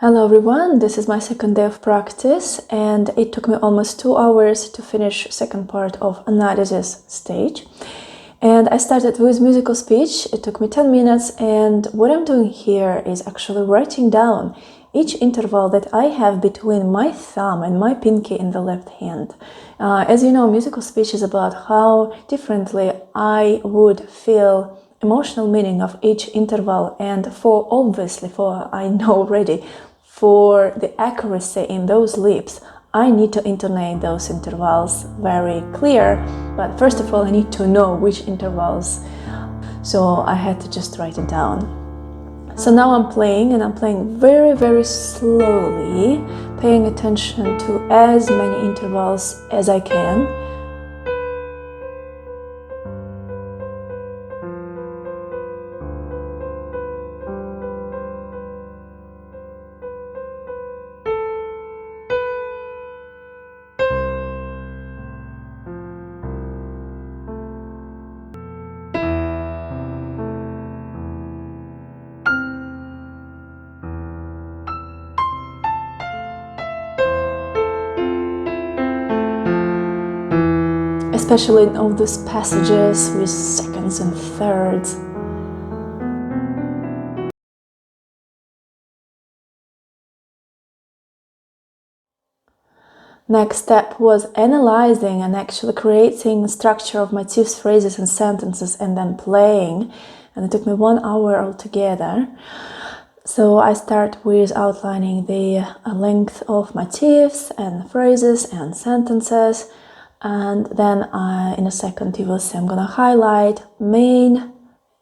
Hello everyone, this is my second day of practice and it took me almost 2 hours to finish second part of analysis stage. And I started with musical speech. It took me 10 minutes, and what I'm doing here is actually writing down each interval that I have between my thumb and my pinky in the left hand. As you know, musical speech is about how differently I would feel emotional meaning of each interval, and I know already, for the accuracy in those leaps, I need to intonate those intervals very clear, but first of all I need to know which intervals, so I had to just write it down. So now I'm playing, and I'm playing very slowly, paying attention to as many intervals as I can. Especially in all those passages with seconds and thirds. Next step was analyzing and actually creating structure of motifs, phrases and sentences, and then playing. And it took me 1 hour altogether. So I start with outlining the length of motifs and phrases and sentences. And then in a second you will see I'm gonna highlight main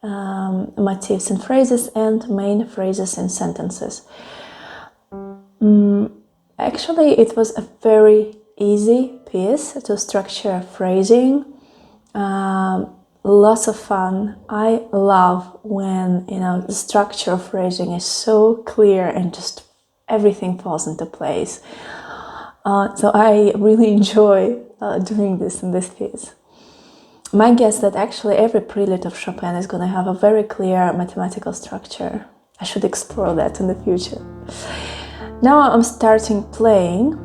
motifs and phrases and main phrases and sentences. Actually, it was a very easy piece to structure phrasing. Lots of fun. I love when the structure of phrasing is so clear and just everything falls into place. So I really enjoy doing this in this piece. My guess that actually every prelude of Chopin is going to have a very clear mathematical structure. I should explore that in the future. Now I'm starting playing.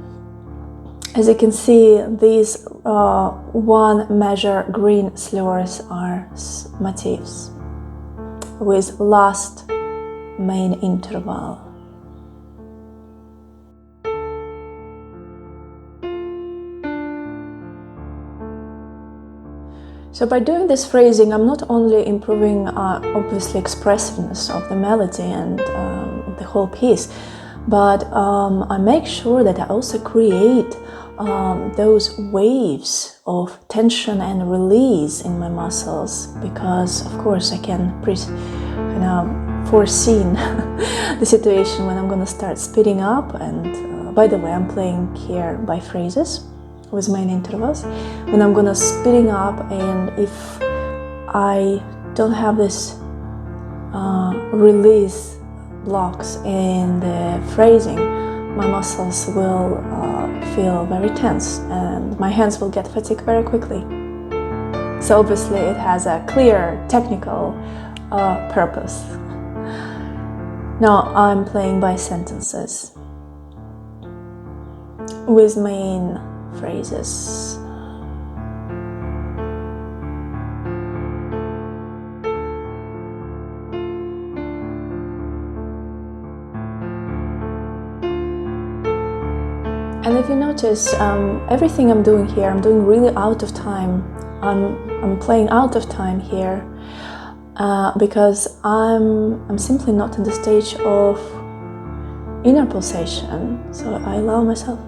As you can see, these one measure green slurs are motifs with last main interval. So by doing this phrasing, I'm not only improving obviously expressiveness of the melody and the whole piece, but I make sure that I also create those waves of tension and release in my muscles, because of course I can foresee the situation when I'm going to start speeding up. And by the way, I'm playing here by phrases with main intervals. When I'm gonna speeding up, and if I don't have this release blocks in the phrasing, my muscles will feel very tense and my hands will get fatigued very quickly. So obviously it has a clear technical purpose. Now I'm playing by sentences with main phrases. And if you notice, everything I'm doing here, I'm doing really out of time. I'm playing out of time here because I'm simply not in the stage of inner pulsation. So I allow myself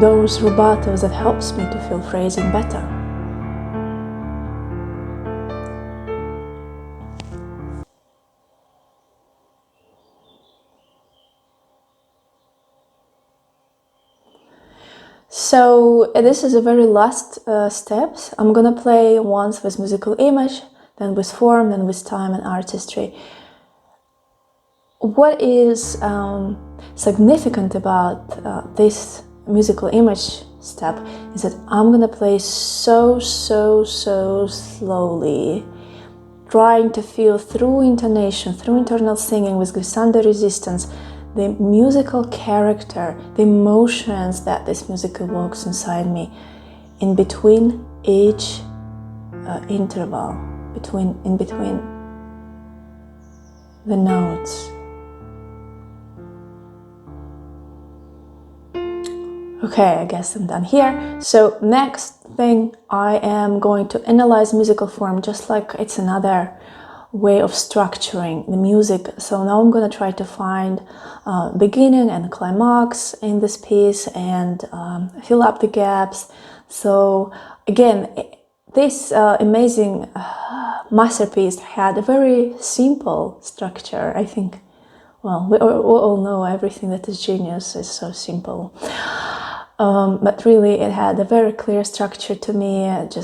those rubatos that helps me to feel phrasing better. So this is the very last steps. I'm gonna play once with musical image, then with form, then with time and artistry. What is significant about this musical image step is that I'm gonna play so slowly. trying to feel through intonation, through internal singing with glissando resistance, the musical character, the emotions that this music evokes inside me in between each interval, in between the notes. Okay, I guess I'm done here. So next thing, I am going to analyze musical form, just like it's another way of structuring the music. So now I'm going to try to find beginning and climax in this piece and fill up the gaps. So again, this amazing masterpiece had a very simple structure. I think, well, we all know everything that is genius is so simple. But really it had a very clear structure to me. It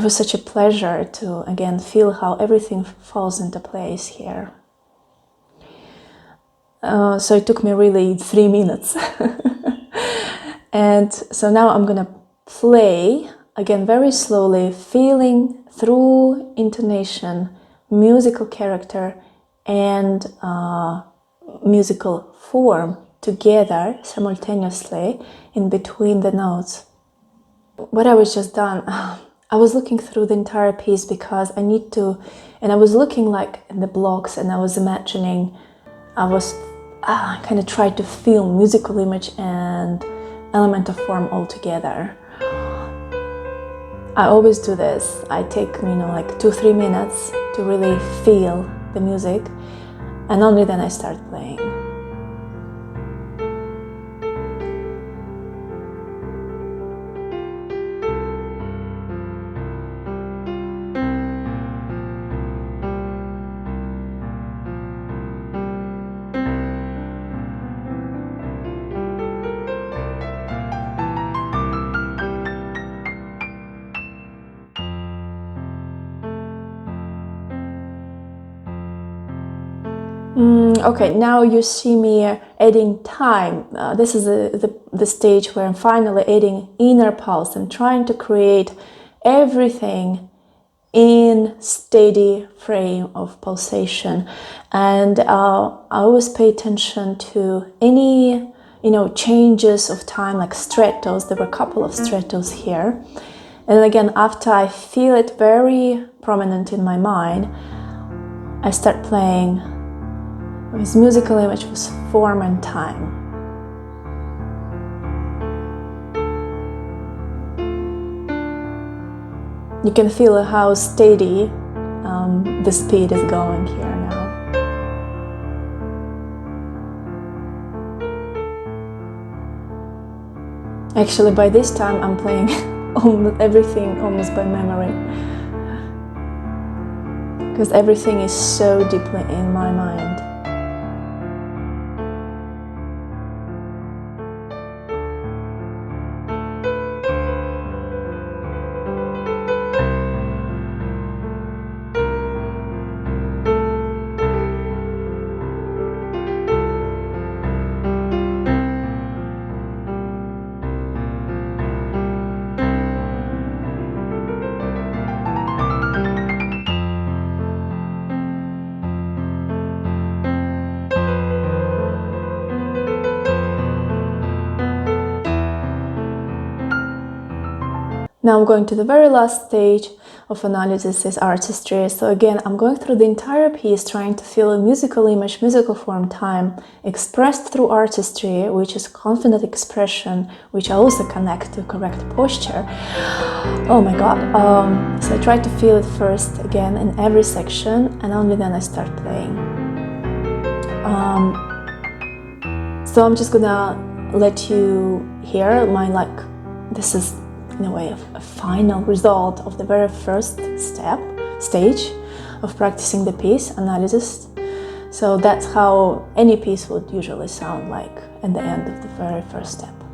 was such a pleasure to again feel how everything falls into place here. So it took me really 3 minutes. And so now I'm gonna play again very slowly, feeling through intonation, musical character and musical form together simultaneously in between the notes. What I was just done, I was looking through the entire piece because I need to, and I was looking like in the blocks and I was imagining, I was kind of tried to feel musical image and element of form all together. I always do this. I take, like 2-3 minutes to really feel the music and only then I start playing. Okay, now you see me adding time. This is the stage where I'm finally adding inner pulse and trying to create everything in steady frame of pulsation. And I always pay attention to any changes of time, like strettos. There were a couple of strettos here. And again, after I feel it very prominent in my mind, I start playing with musical image with form and time. You can feel how steady the speed is going here now. Actually, by this time I'm playing everything almost by memory, because everything is so deeply in my mind. Now I'm going to the very last stage of analysis, is artistry. So again, I'm going through the entire piece trying to feel a musical image, musical form, time expressed through artistry, which is confident expression, which I also connect to correct posture. Oh my God. So I try to feel it first again in every section and only then I start playing. So I'm just gonna let you hear this is in a way a final result of the very first stage of practicing the piece, analysis. So that's how any piece would usually sound like at the end of the very first step.